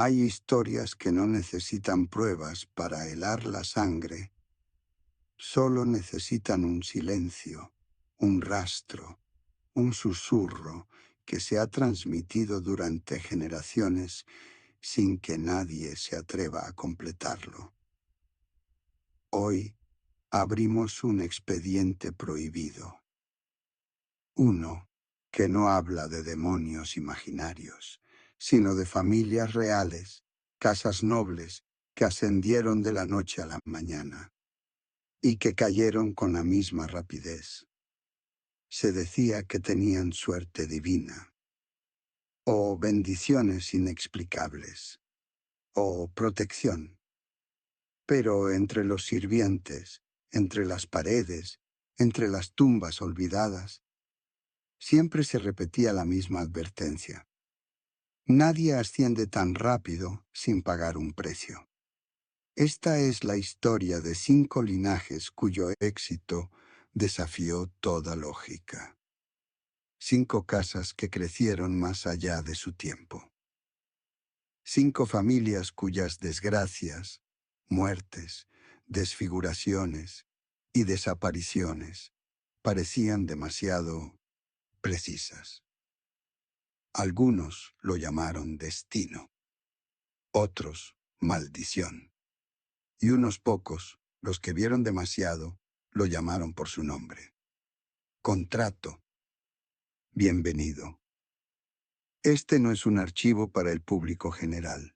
Hay historias que no necesitan pruebas para helar la sangre, solo necesitan un silencio, un rastro, un susurro que se ha transmitido durante generaciones sin que nadie se atreva a completarlo. Hoy abrimos un expediente prohibido. Uno que no habla de demonios imaginarios, sino de familias reales, casas nobles que ascendieron de la noche a la mañana y que cayeron con la misma rapidez. Se decía que tenían suerte divina, o bendiciones inexplicables, o protección. Pero entre los sirvientes, entre las paredes, entre las tumbas olvidadas, siempre se repetía la misma advertencia. Nadie asciende tan rápido sin pagar un precio. Esta es la historia de 5 linajes cuyo éxito desafió toda lógica. 5 casas que crecieron más allá de su tiempo. 5 familias cuyas desgracias, muertes, desfiguraciones y desapariciones parecían demasiado precisas. Algunos lo llamaron destino, otros maldición, y unos pocos, los que vieron demasiado, lo llamaron por su nombre. Contrato. Bienvenido. Este no es un archivo para el público general.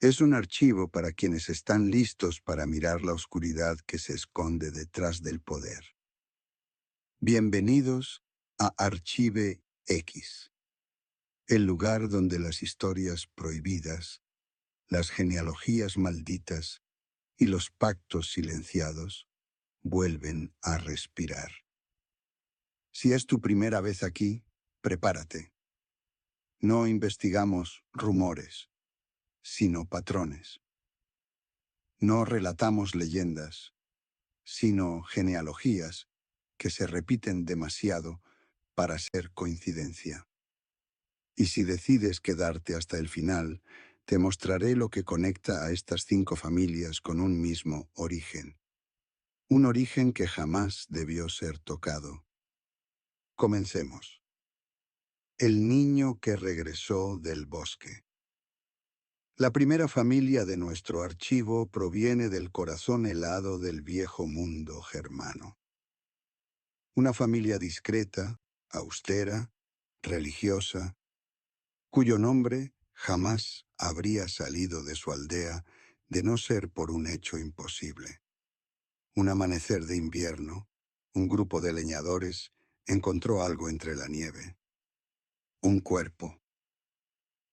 Es un archivo para quienes están listos para mirar la oscuridad que se esconde detrás del poder. Bienvenidos a Archive X, el lugar donde las historias prohibidas, las genealogías malditas y los pactos silenciados vuelven a respirar. Si es tu primera vez aquí, prepárate. No investigamos rumores, sino patrones. No relatamos leyendas, sino genealogías que se repiten demasiado para ser coincidencia. Y si decides quedarte hasta el final, te mostraré lo que conecta a estas 5 familias con un mismo origen. Un origen que jamás debió ser tocado. Comencemos. El niño que regresó del bosque. La primera familia de nuestro archivo proviene del corazón helado del viejo mundo germano. Una familia discreta, austera, religiosa, cuyo nombre jamás habría salido de su aldea de no ser por un hecho imposible. Un amanecer de invierno, un grupo de leñadores encontró algo entre la nieve. Un cuerpo.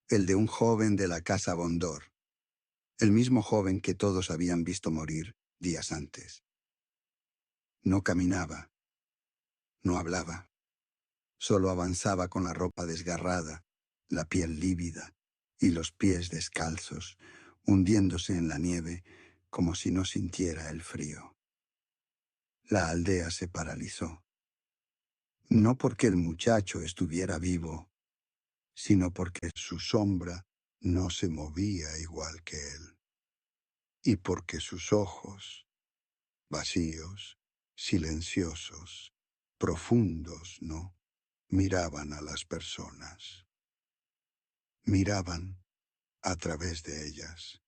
El de un joven de la casa Bondor. El mismo joven que todos habían visto morir días antes. No caminaba, no hablaba, solo avanzaba con la ropa desgarrada, la piel lívida y los pies descalzos, hundiéndose en la nieve como si no sintiera el frío. La aldea se paralizó. No porque el muchacho estuviera vivo, sino porque su sombra no se movía igual que él. Y porque sus ojos, vacíos, silenciosos, profundos, ¿no?, miraban a las personas. Miraban a través de ellas.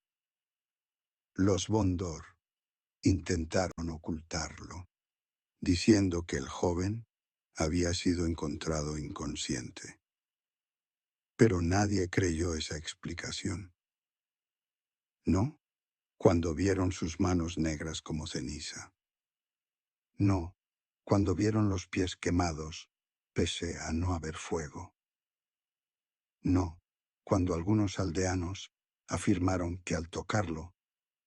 Los Bondor intentaron ocultarlo, diciendo que el joven había sido encontrado inconsciente. Pero nadie creyó esa explicación. No, cuando vieron sus manos negras como ceniza. No, cuando vieron los pies quemados, pese a no haber fuego. No, cuando algunos aldeanos afirmaron que al tocarlo,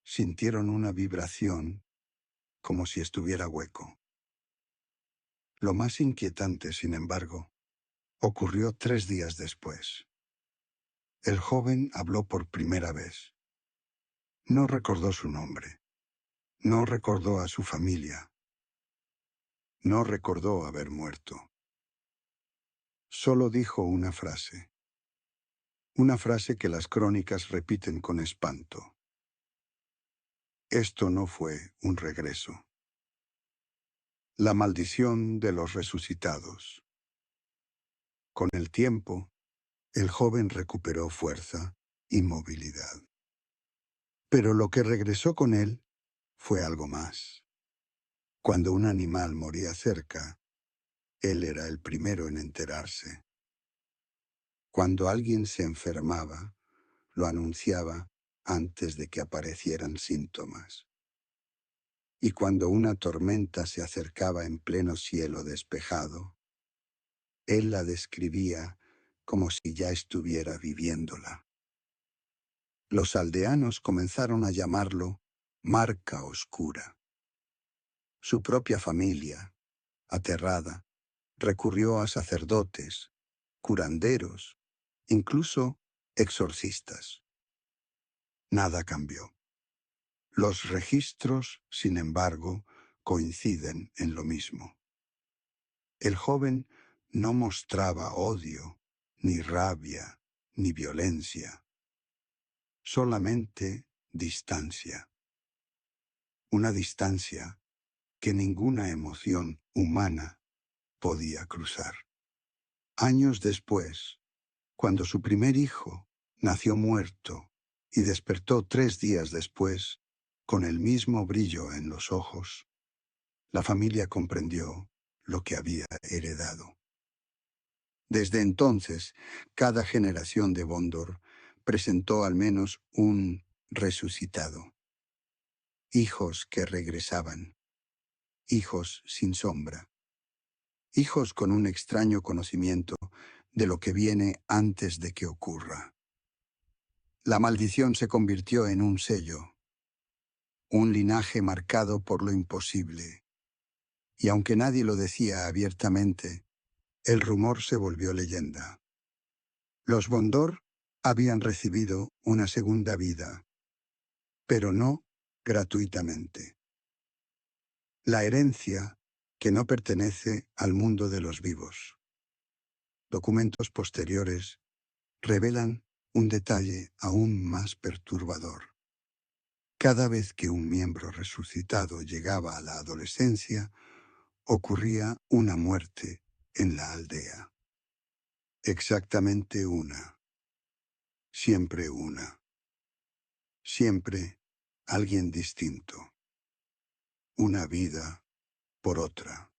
sintieron una vibración como si estuviera hueco. Lo más inquietante, sin embargo, ocurrió 3 días después. El joven habló por primera vez. No recordó su nombre. No recordó a su familia. No recordó haber muerto. Solo dijo una frase. Una frase que las crónicas repiten con espanto. Esto no fue un regreso. La maldición de los resucitados. Con el tiempo, el joven recuperó fuerza y movilidad. Pero lo que regresó con él fue algo más. Cuando un animal moría cerca, él era el primero en enterarse. Cuando alguien se enfermaba, lo anunciaba antes de que aparecieran síntomas. Y cuando una tormenta se acercaba en pleno cielo despejado, él la describía como si ya estuviera viviéndola. Los aldeanos comenzaron a llamarlo Marca Oscura. Su propia familia, aterrada, recurrió a sacerdotes, curanderos, incluso exorcistas. Nada cambió. Los registros, sin embargo, coinciden en lo mismo. El joven no mostraba odio, ni rabia, ni violencia, solamente distancia. Una distancia que ninguna emoción humana podía cruzar. Años después, cuando su primer hijo nació muerto y despertó 3 días después, con el mismo brillo en los ojos, la familia comprendió lo que había heredado. Desde entonces, cada generación de Bondor presentó al menos un resucitado. Hijos que regresaban, hijos sin sombra, hijos con un extraño conocimiento de lo que viene antes de que ocurra. La maldición se convirtió en un sello, un linaje marcado por lo imposible. Y aunque nadie lo decía abiertamente, el rumor se volvió leyenda. Los Bondor habían recibido una segunda vida, pero no gratuitamente. La herencia que no pertenece al mundo de los vivos. Documentos posteriores revelan un detalle aún más perturbador. Cada vez que un miembro resucitado llegaba a la adolescencia, ocurría una muerte en la aldea. Exactamente una. Siempre una. Siempre alguien distinto. Una vida por otra.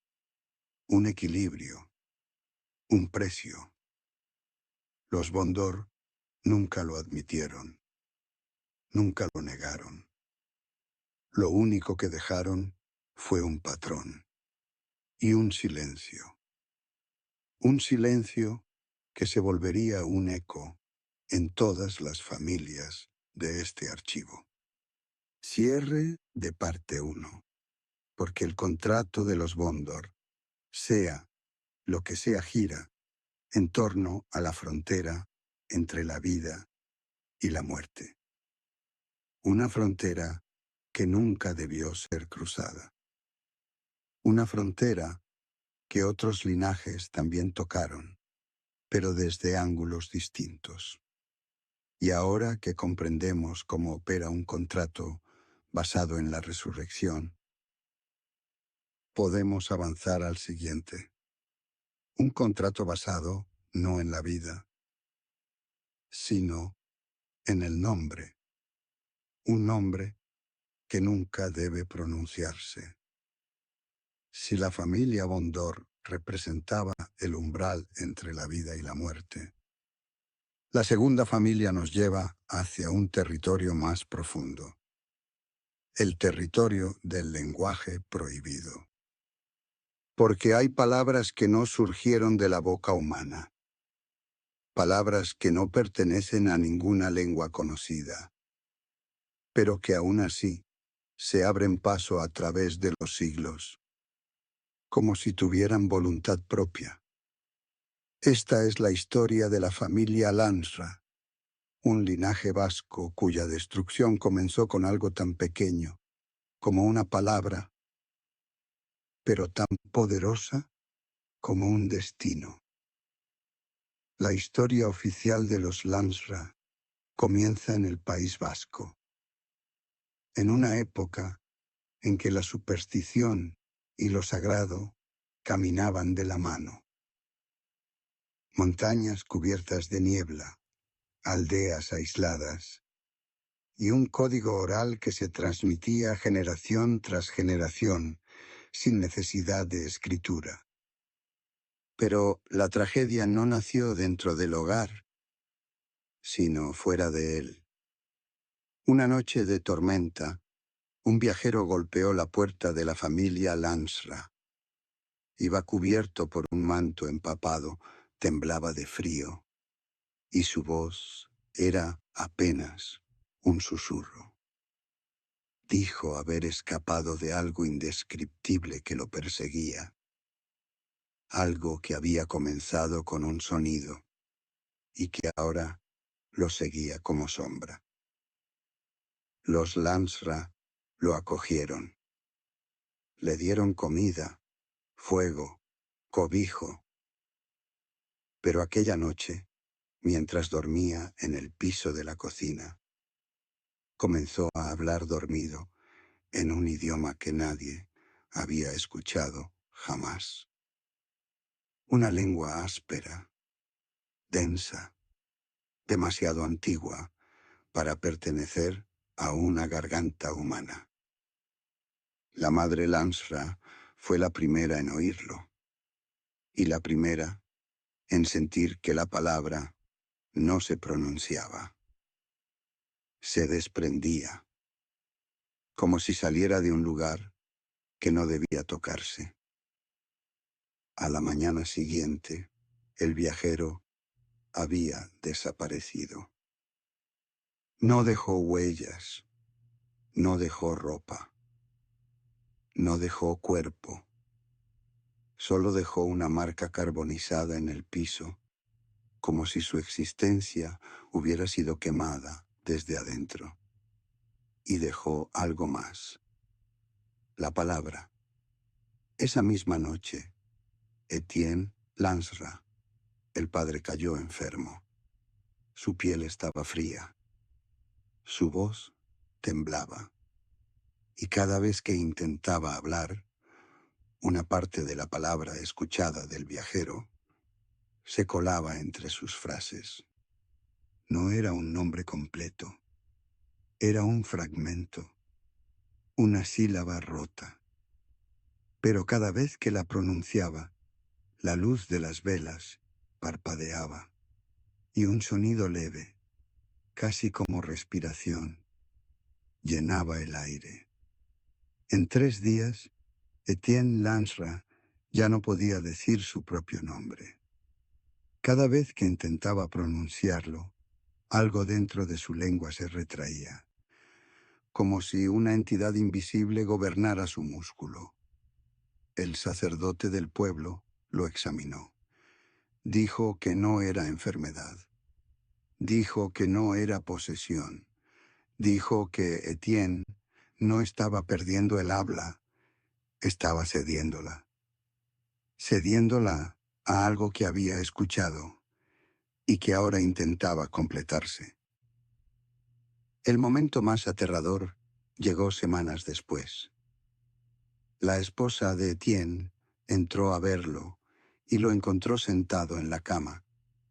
Un equilibrio. Un precio. Los Bondor nunca lo admitieron. Nunca lo negaron. Lo único que dejaron fue un patrón. Y un silencio. Un silencio que se volvería un eco en todas las familias de este archivo. Cierre de parte 1. Porque el contrato de los Bondor, sea lo que sea, gira en torno a la frontera entre la vida y la muerte. Una frontera que nunca debió ser cruzada. Una frontera que otros linajes también tocaron, pero desde ángulos distintos. Y ahora que comprendemos cómo opera un contrato basado en la resurrección, podemos avanzar al siguiente. Un contrato basado no en la vida, sino en el nombre. Un nombre que nunca debe pronunciarse. Si la familia Bondor representaba el umbral entre la vida y la muerte, la segunda familia nos lleva hacia un territorio más profundo. El territorio del lenguaje prohibido. Porque hay palabras que no surgieron de la boca humana. Palabras que no pertenecen a ninguna lengua conocida, pero que aún así se abren paso a través de los siglos, como si tuvieran voluntad propia. Esta es la historia de la familia Lansra, un linaje vasco cuya destrucción comenzó con algo tan pequeño como una palabra, pero tan poderosa como un destino. La historia oficial de los Lansra comienza en el País Vasco, en una época en que la superstición y lo sagrado caminaban de la mano. Montañas cubiertas de niebla, aldeas aisladas, y un código oral que se transmitía generación tras generación sin necesidad de escritura. Pero la tragedia no nació dentro del hogar, sino fuera de él. Una noche de tormenta, un viajero golpeó la puerta de la familia Lansra. Iba cubierto por un manto empapado, temblaba de frío, y su voz era apenas un susurro. Dijo haber escapado de algo indescriptible que lo perseguía, algo que había comenzado con un sonido y que ahora lo seguía como sombra. Los Lansra lo acogieron, le dieron comida, fuego, cobijo. Pero aquella noche, mientras dormía en el piso de la cocina, comenzó a hablar dormido en un idioma que nadie había escuchado jamás. Una lengua áspera, densa, demasiado antigua para pertenecer a una garganta humana. La madre Lansra fue la primera en oírlo, y la primera en sentir que la palabra no se pronunciaba. Se desprendía, como si saliera de un lugar que no debía tocarse. A la mañana siguiente, el viajero había desaparecido. No dejó huellas, no dejó ropa, no dejó cuerpo, solo dejó una marca carbonizada en el piso, como si su existencia hubiera sido quemada desde adentro. Y dejó algo más, la palabra. Esa misma noche, Etienne Lansra, el padre, cayó enfermo. Su piel estaba fría, su voz temblaba, y cada vez que intentaba hablar, una parte de la palabra escuchada del viajero se colaba entre sus frases. No era un nombre completo, era un fragmento, una sílaba rota. Pero cada vez que la pronunciaba, la luz de las velas parpadeaba, y un sonido leve, casi como respiración, llenaba el aire. En 3 días, Etienne Lansra ya no podía decir su propio nombre. Cada vez que intentaba pronunciarlo, algo dentro de su lengua se retraía, como si una entidad invisible gobernara su músculo. El sacerdote del pueblo lo examinó. Dijo que no era enfermedad. Dijo que no era posesión. Dijo que Etienne no estaba perdiendo el habla, estaba cediéndola a algo que había escuchado y que ahora intentaba completarse. El momento más aterrador llegó semanas después. La esposa de Etienne entró a verlo y lo encontró sentado en la cama,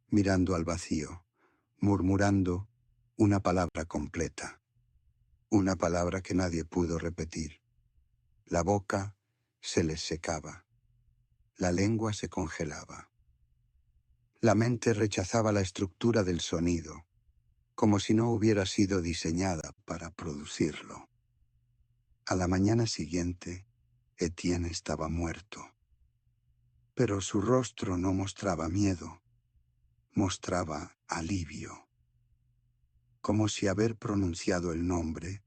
mirando al vacío, murmurando una palabra completa, una palabra que nadie pudo repetir. La boca se les secaba, la lengua se congelaba. La mente rechazaba la estructura del sonido, como si no hubiera sido diseñada para producirlo. A la mañana siguiente, Etienne estaba muerto. Pero su rostro no mostraba miedo, mostraba alivio, como si haber pronunciado el nombre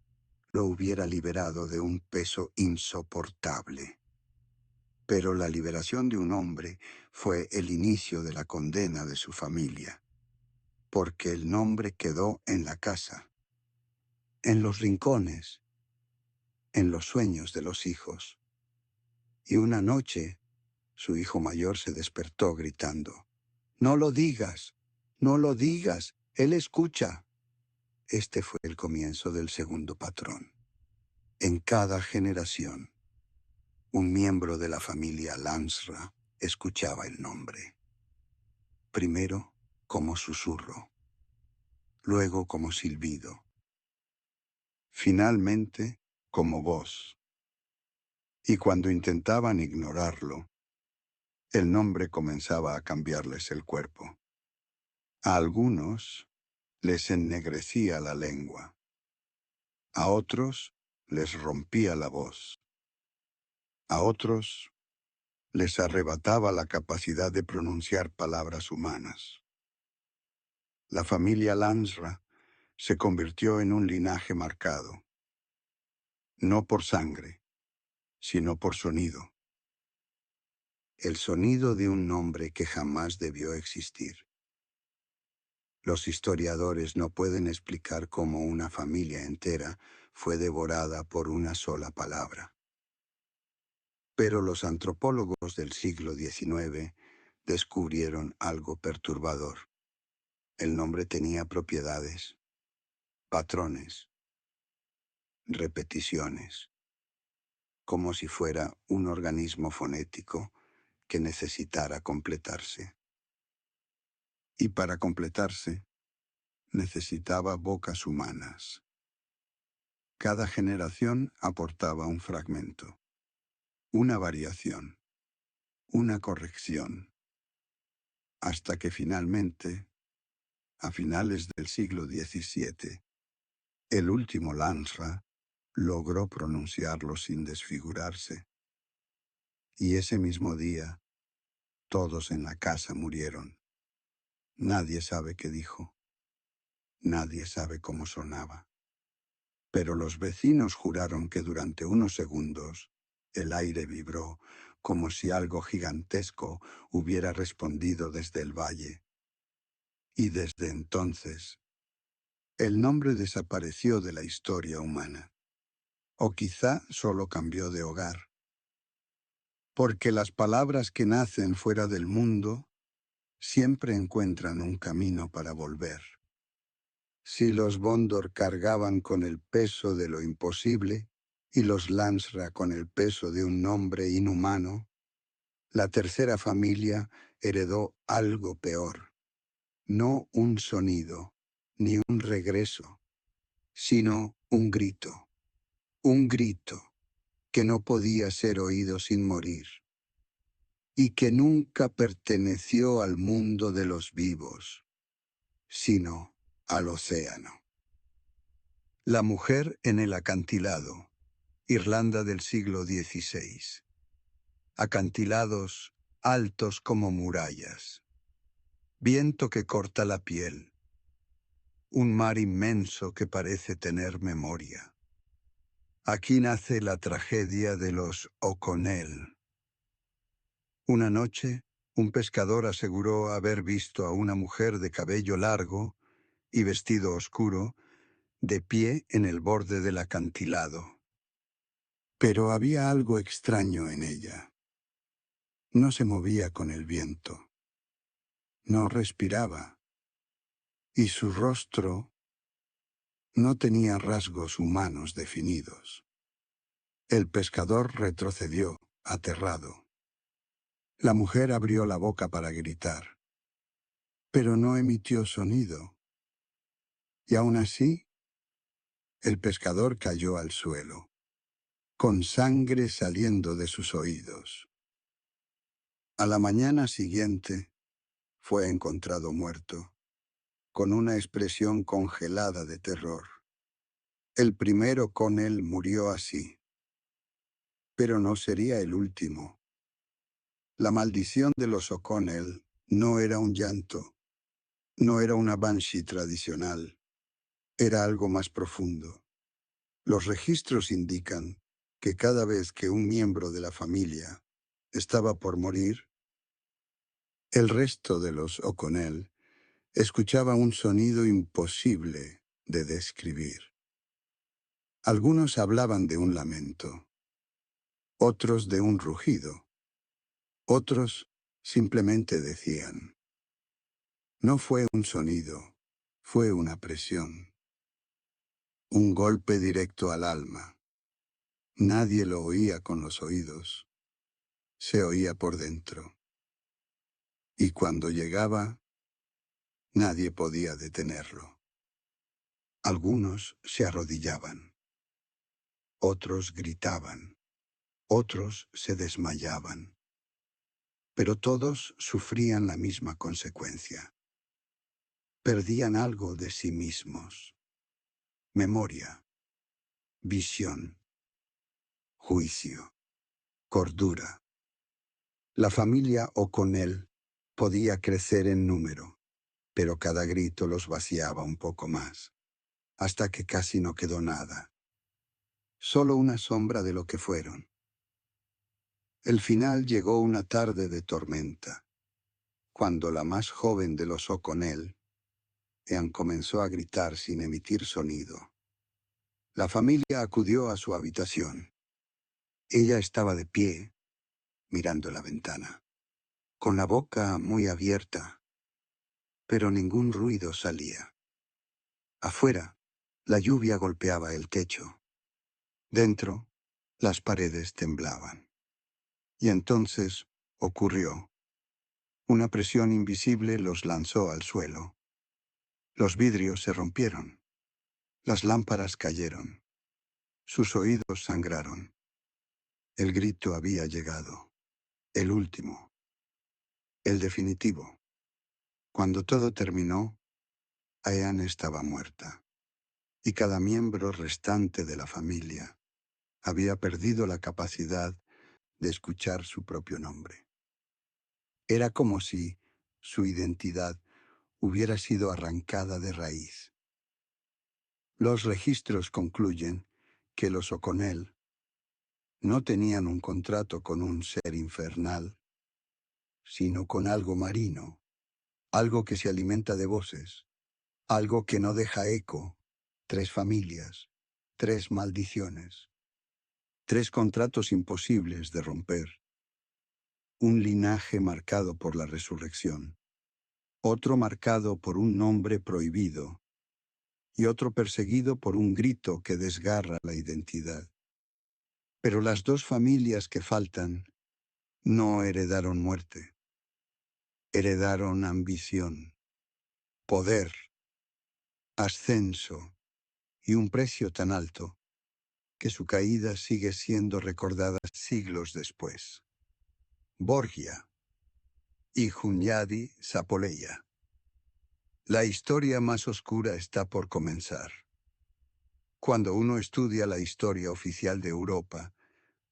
lo hubiera liberado de un peso insoportable. Pero la liberación de un hombre fue el inicio de la condena de su familia, porque el nombre quedó en la casa, en los rincones, en los sueños de los hijos. Y una noche, su hijo mayor se despertó gritando: No lo digas, no lo digas, él escucha. Este fue el comienzo del segundo patrón. En cada generación, un miembro de la familia Lansra escuchaba el nombre. Primero como susurro, luego como silbido, finalmente como voz. Y cuando intentaban ignorarlo, el nombre comenzaba a cambiarles el cuerpo. A algunos les ennegrecía la lengua, a otros les rompía la voz, a otros les arrebataba la capacidad de pronunciar palabras humanas. La familia Lansra se convirtió en un linaje marcado, no por sangre, sino por sonido. El sonido de un nombre que jamás debió existir. Los historiadores no pueden explicar cómo una familia entera fue devorada por una sola palabra. Pero los antropólogos del siglo XIX descubrieron algo perturbador. El nombre tenía propiedades, patrones, repeticiones, como si fuera un organismo fonético que necesitara completarse. Y para completarse, necesitaba bocas humanas. Cada generación aportaba un fragmento, una variación, una corrección, hasta que finalmente, a finales del siglo XVII, el último Lansra logró pronunciarlo sin desfigurarse. Y ese mismo día, todos en la casa murieron. Nadie sabe qué dijo. Nadie sabe cómo sonaba. Pero los vecinos juraron que durante unos segundos el aire vibró como si algo gigantesco hubiera respondido desde el valle. Y desde entonces, el nombre desapareció de la historia humana. O quizá solo cambió de hogar. Porque las palabras que nacen fuera del mundo siempre encuentran un camino para volver. Si los Bondor cargaban con el peso de lo imposible y los Lansra con el peso de un nombre inhumano, la tercera familia heredó algo peor. No un sonido, ni un regreso, sino un grito. Un grito que no podía ser oído sin morir y que nunca perteneció al mundo de los vivos, sino al océano. La mujer en el acantilado, Irlanda del siglo XVI. Acantilados altos como murallas. Viento que corta la piel. Un mar inmenso que parece tener memoria. Aquí nace la tragedia de los O'Connell. Una noche, un pescador aseguró haber visto a una mujer de cabello largo y vestido oscuro, de pie en el borde del acantilado. Pero había algo extraño en ella. No se movía con el viento. No respiraba. Y su rostro no tenía rasgos humanos definidos. El pescador retrocedió, aterrado. La mujer abrió la boca para gritar, pero no emitió sonido. Y aún así, el pescador cayó al suelo, con sangre saliendo de sus oídos. A la mañana siguiente, fue encontrado muerto, con una expresión congelada de terror. El primero con él murió así, pero no sería el último. La maldición de los O'Connell no era un llanto, no era una banshee tradicional, era algo más profundo. Los registros indican que cada vez que un miembro de la familia estaba por morir, el resto de los O'Connell escuchaba un sonido imposible de describir. Algunos hablaban de un lamento, otros de un rugido, otros simplemente decían, No fue un sonido, fue una presión, un golpe directo al alma. Nadie lo oía con los oídos, se oía por dentro. Y cuando llegaba, nadie podía detenerlo. Algunos se arrodillaban, otros gritaban, otros se desmayaban, pero todos sufrían la misma consecuencia. Perdían algo de sí mismos: memoria, visión, juicio, cordura. La familia O'Connell podía crecer en número, pero cada grito los vaciaba un poco más, hasta que casi no quedó nada, solo una sombra de lo que fueron. El final llegó una tarde de tormenta, cuando la más joven de los O'Connell, Ean, comenzó a gritar sin emitir sonido. La familia acudió a su habitación. Ella estaba de pie, mirando la ventana, con la boca muy abierta, pero ningún ruido salía. Afuera, la lluvia golpeaba el techo. Dentro, las paredes temblaban. Y entonces ocurrió. Una presión invisible los lanzó al suelo. Los vidrios se rompieron. Las lámparas cayeron. Sus oídos sangraron. El grito había llegado. El último. El definitivo. Cuando todo terminó, Ean estaba muerta. Y cada miembro restante de la familia había perdido la capacidad de escuchar su propio nombre. Era como si su identidad hubiera sido arrancada de raíz. Los registros concluyen que los O'Connell no tenían un contrato con un ser infernal, sino con algo marino, algo que se alimenta de voces, algo que no deja eco. 3 familias, 3 maldiciones, 3 contratos imposibles de romper. Un linaje marcado por la resurrección, otro marcado por un nombre prohibido y otro perseguido por un grito que desgarra la identidad. Pero las 2 familias que faltan no heredaron muerte, heredaron ambición, poder, ascenso y un precio tan alto que su caída sigue siendo recordada siglos después. Borgia y Hunyadi Sapolleya. La historia más oscura está por comenzar. Cuando uno estudia la historia oficial de Europa,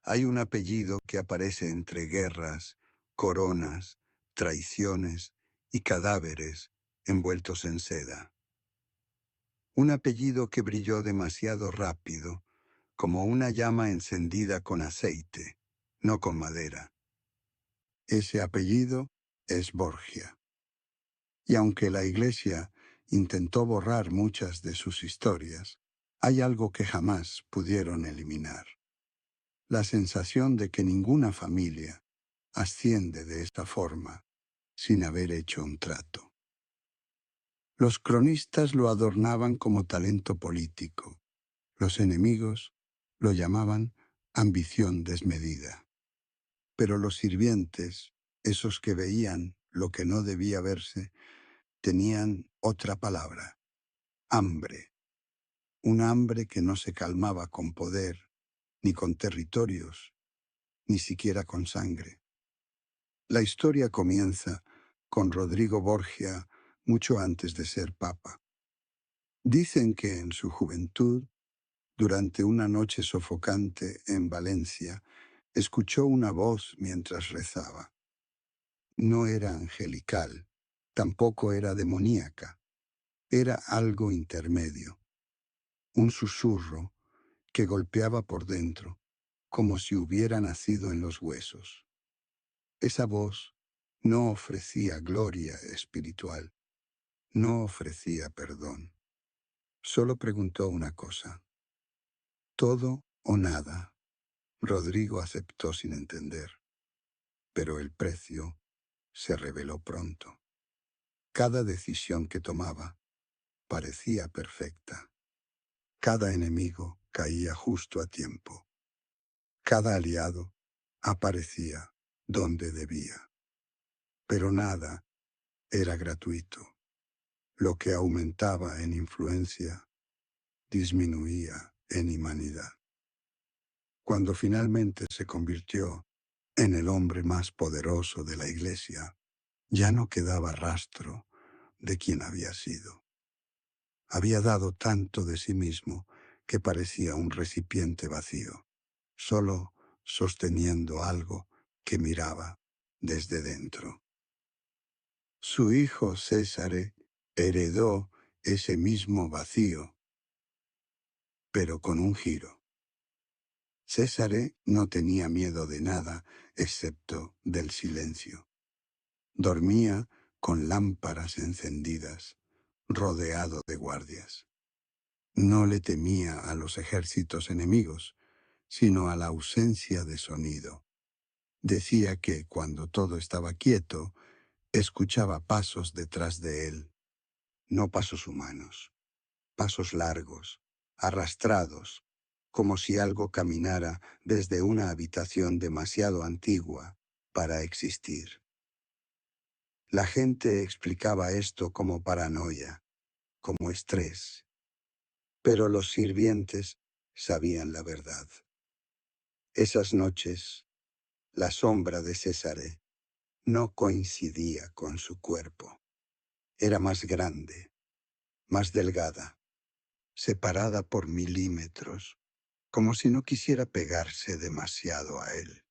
hay un apellido que aparece entre guerras, coronas, traiciones y cadáveres envueltos en seda. Un apellido que brilló demasiado rápido, como una llama encendida con aceite, no con madera. Ese apellido es Borgia. Y aunque la Iglesia intentó borrar muchas de sus historias, hay algo que jamás pudieron eliminar: la sensación de que ninguna familia asciende de esta forma sin haber hecho un trato. Los cronistas lo adornaban como talento político. Los enemigos lo llamaban ambición desmedida. Pero los sirvientes, esos que veían lo que no debía verse, tenían otra palabra: hambre. Un hambre que no se calmaba con poder, ni con territorios, ni siquiera con sangre. La historia comienza con Rodrigo Borgia mucho antes de ser papa. Dicen que en su juventud, durante una noche sofocante en Valencia, escuchó una voz mientras rezaba. No era angelical, tampoco era demoníaca, era algo intermedio, un susurro que golpeaba por dentro, como si hubiera nacido en los huesos. Esa voz no ofrecía gloria espiritual, no ofrecía perdón. Solo preguntó una cosa: ¿todo o nada? Rodrigo aceptó sin entender, pero el precio se reveló pronto. Cada decisión que tomaba parecía perfecta. Cada enemigo caía justo a tiempo. Cada aliado aparecía donde debía. Pero nada era gratuito. Lo que aumentaba en influencia disminuía en humanidad. Cuando finalmente se convirtió en el hombre más poderoso de la Iglesia, ya no quedaba rastro de quién había sido. Había dado tanto de sí mismo que parecía un recipiente vacío, solo sosteniendo algo que miraba desde dentro. Su hijo César heredó ese mismo vacío, pero con un giro. César no tenía miedo de nada excepto del silencio. Dormía con lámparas encendidas, rodeado de guardias. No le temía a los ejércitos enemigos, sino a la ausencia de sonido. Decía que cuando todo estaba quieto, escuchaba pasos detrás de él, no pasos humanos, pasos largos, arrastrados, como si algo caminara desde una habitación demasiado antigua para existir. La gente explicaba esto como paranoia, como estrés, pero los sirvientes sabían la verdad. Esas noches, la sombra de César no coincidía con su cuerpo. Era más grande, más delgada, separada por milímetros, como si no quisiera pegarse demasiado a él.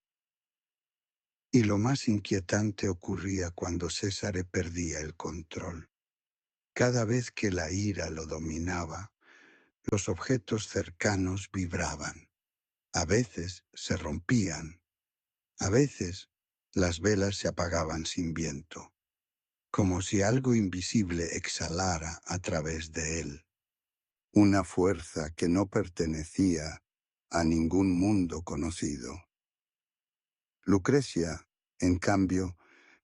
Y lo más inquietante ocurría cuando César perdía el control. Cada vez que la ira lo dominaba, los objetos cercanos vibraban. A veces se rompían, a veces las velas se apagaban sin viento, como si algo invisible exhalara a través de él. Una fuerza que no pertenecía a ningún mundo conocido. Lucrecia, en cambio,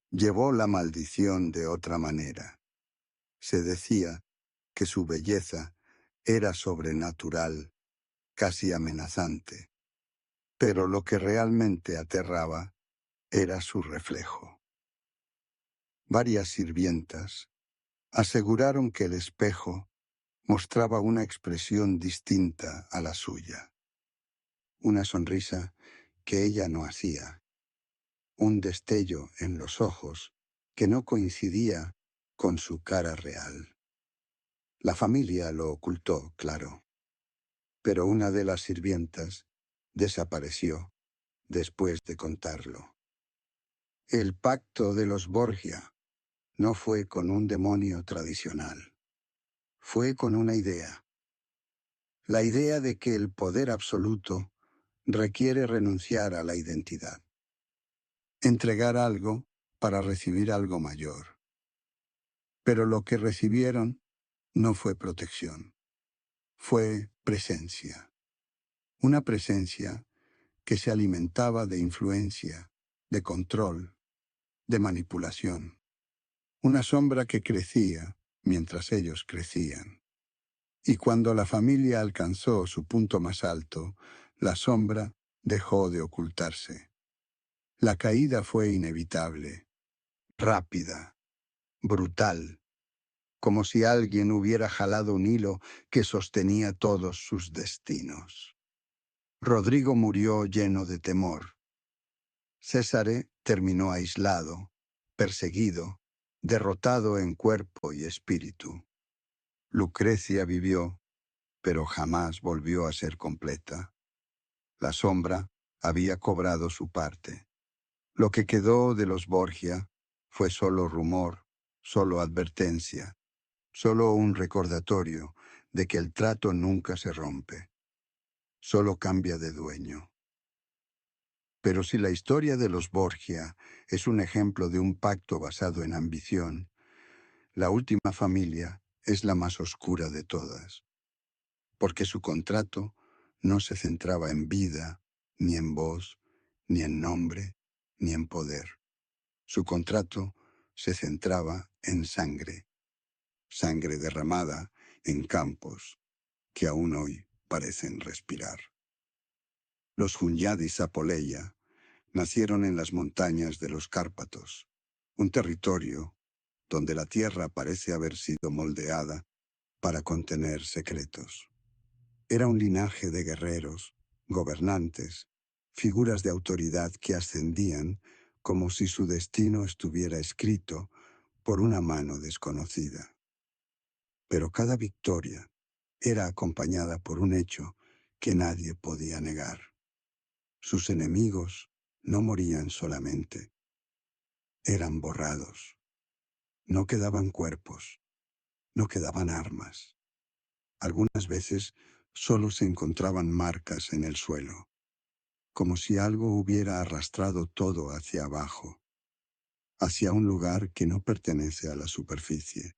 llevó la maldición de otra manera. Se decía que su belleza era sobrenatural, casi amenazante, pero lo que realmente aterraba era su reflejo. Varias sirvientas aseguraron que el espejo mostraba una expresión distinta a la suya. Una sonrisa que ella no hacía. Un destello en los ojos que no coincidía con su cara real. La familia lo ocultó, claro, pero una de las sirvientas desapareció después de contarlo. El pacto de los Borgia no fue con un demonio tradicional. Fue con una idea. La idea de que el poder absoluto requiere renunciar a la identidad. Entregar algo para recibir algo mayor. Pero lo que recibieron no fue protección. Fue presencia. Una presencia que se alimentaba de influencia, de control, de manipulación. Una sombra que crecía mientras ellos crecían. Y cuando la familia alcanzó su punto más alto, la sombra dejó de ocultarse. La caída fue inevitable, rápida, brutal, como si alguien hubiera jalado un hilo que sostenía todos sus destinos. Rodrigo murió lleno de temor. César terminó aislado, perseguido, derrotado en cuerpo y espíritu. Lucrecia vivió, pero jamás volvió a ser completa. La sombra había cobrado su parte. Lo que quedó de los Borgia fue solo rumor, solo advertencia, solo un recordatorio de que el trato nunca se rompe, solo cambia de dueño. Pero si la historia de los Borgia es un ejemplo de un pacto basado en ambición, la última familia es la más oscura de todas, porque su contrato no se centraba en vida, ni en voz, ni en nombre, ni en poder. Su contrato se centraba en sangre, sangre derramada en campos que aún hoy parecen respirar. Los Hunyadi Sapoleya nacieron en las montañas de los Cárpatos, un territorio donde la tierra parece haber sido moldeada para contener secretos. Era un linaje de guerreros, gobernantes, figuras de autoridad que ascendían como si su destino estuviera escrito por una mano desconocida. Pero cada victoria era acompañada por un hecho que nadie podía negar. Sus enemigos no morían solamente, eran borrados. No quedaban cuerpos, no quedaban armas. Algunas veces solo se encontraban marcas en el suelo, como si algo hubiera arrastrado todo hacia abajo, hacia un lugar que no pertenece a la superficie.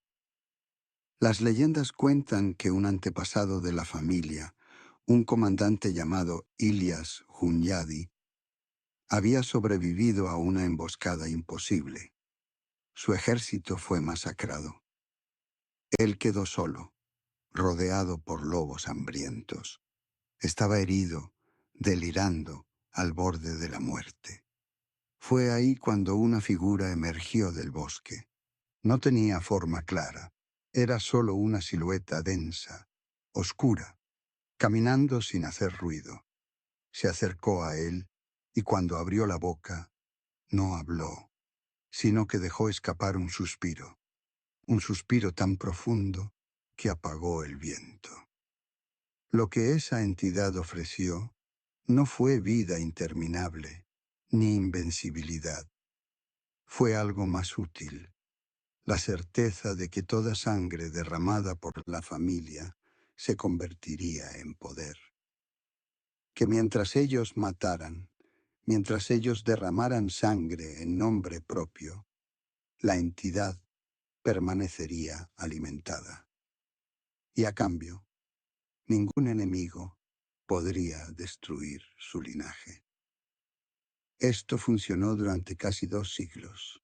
Las leyendas cuentan que un antepasado de la familia, un comandante llamado Ilyas Hunyadi, había sobrevivido a una emboscada imposible. Su ejército fue masacrado. Él quedó solo, rodeado por lobos hambrientos. Estaba herido, delirando, al borde de la muerte. Fue ahí cuando una figura emergió del bosque. No tenía forma clara. Era solo una silueta densa, oscura, caminando sin hacer ruido. Se acercó a él y cuando abrió la boca, no habló, sino que dejó escapar un suspiro tan profundo que apagó el viento. Lo que esa entidad ofreció no fue vida interminable, ni invencibilidad. Fue algo más útil, la certeza de que toda sangre derramada por la familia se convertiría en poder. Que mientras ellos mataran, mientras ellos derramaran sangre en nombre propio, la entidad permanecería alimentada. Y a cambio, ningún enemigo podría destruir su linaje. Esto funcionó durante casi 2 siglos.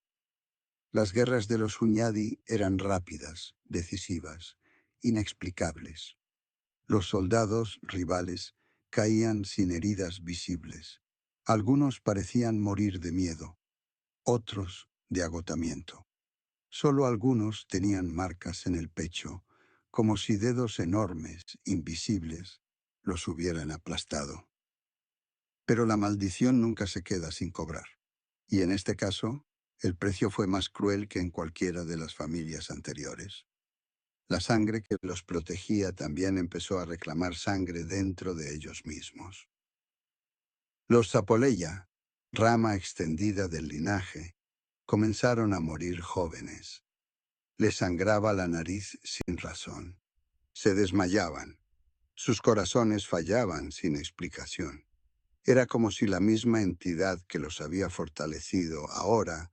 Las guerras de los Hunyadi eran rápidas, decisivas, inexplicables. Los soldados rivales caían sin heridas visibles. Algunos parecían morir de miedo, otros de agotamiento. Solo algunos tenían marcas en el pecho, como si dedos enormes, invisibles, los hubieran aplastado. Pero la maldición nunca se queda sin cobrar. Y en este caso, el precio fue más cruel que en cualquiera de las familias anteriores. La sangre que los protegía también empezó a reclamar sangre dentro de ellos mismos. Los Zapoleya, rama extendida del linaje, comenzaron a morir jóvenes. Les sangraba la nariz sin razón. Se desmayaban. Sus corazones fallaban sin explicación. Era como si la misma entidad que los había fortalecido ahora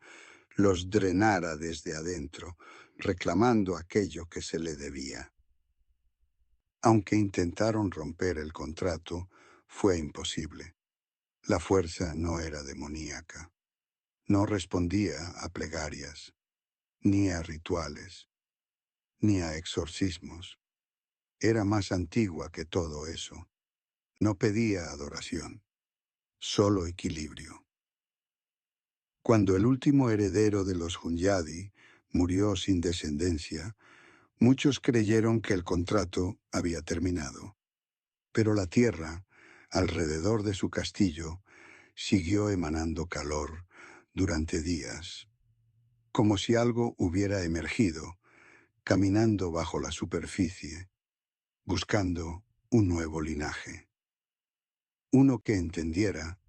los drenara desde adentro, reclamando aquello que se le debía. Aunque intentaron romper el contrato, fue imposible. La fuerza no era demoníaca. No respondía a plegarias, ni a rituales, ni a exorcismos. Era más antigua que todo eso. No pedía adoración, solo equilibrio. Cuando el último heredero de los Hunyadi murió sin descendencia, muchos creyeron que el contrato había terminado. Pero la tierra, alrededor de su castillo, siguió emanando calor durante días, como si algo hubiera emergido, caminando bajo la superficie, buscando un nuevo linaje. Uno que entendiera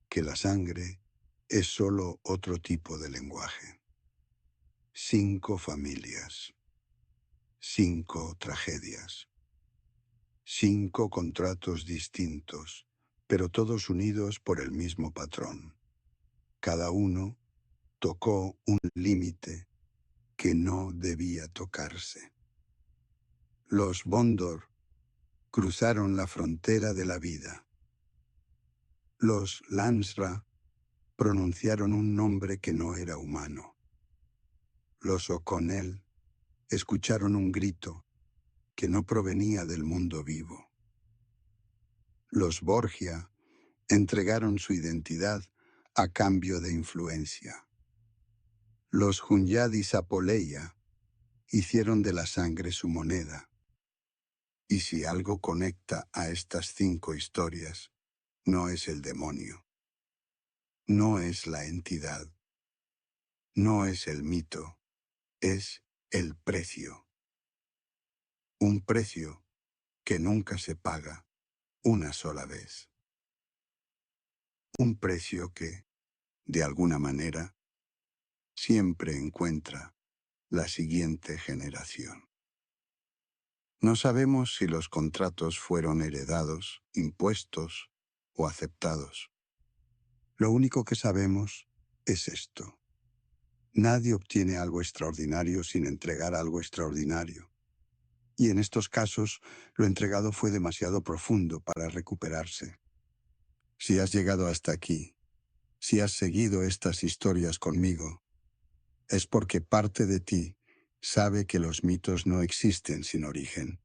que la sangre es solo otro tipo de lenguaje. 5 familias, 5 tragedias, 5 contratos distintos, pero todos unidos por el mismo patrón. Cada uno tocó un límite que no debía tocarse. Los Bondor cruzaron la frontera de la vida. Los Lansra pronunciaron un nombre que no era humano. Los O'Connell escucharon un grito que no provenía del mundo vivo. Los Borgia entregaron su identidad a cambio de influencia. Los Hunyadis Apoleia hicieron de la sangre su moneda. Y si algo conecta a estas 5 historias, no es el demonio, no es la entidad, no es el mito, es el precio. Un precio que nunca se paga una sola vez. Un precio que, de alguna manera, siempre encuentra la siguiente generación. No sabemos si los contratos fueron heredados, impuestos o aceptados. Lo único que sabemos es esto. Nadie obtiene algo extraordinario sin entregar algo extraordinario. Y en estos casos, lo entregado fue demasiado profundo para recuperarse. Si has llegado hasta aquí, si has seguido estas historias conmigo, es porque parte de ti sabe que los mitos no existen sin origen.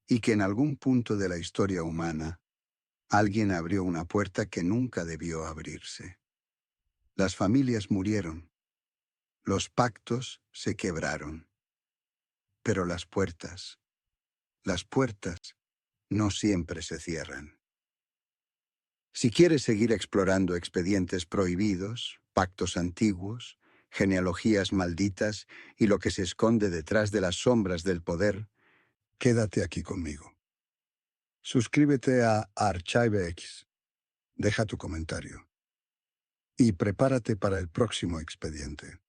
Y que en algún punto de la historia humana, alguien abrió una puerta que nunca debió abrirse. Las familias murieron. Los pactos se quebraron. Pero las puertas no siempre se cierran. Si quieres seguir explorando expedientes prohibidos, pactos antiguos, genealogías malditas y lo que se esconde detrás de las sombras del poder, quédate aquí conmigo. Suscríbete a ArchiveX, deja tu comentario y prepárate para el próximo expediente.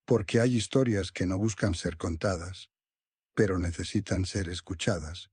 Porque hay historias que no buscan ser contadas, pero necesitan ser escuchadas.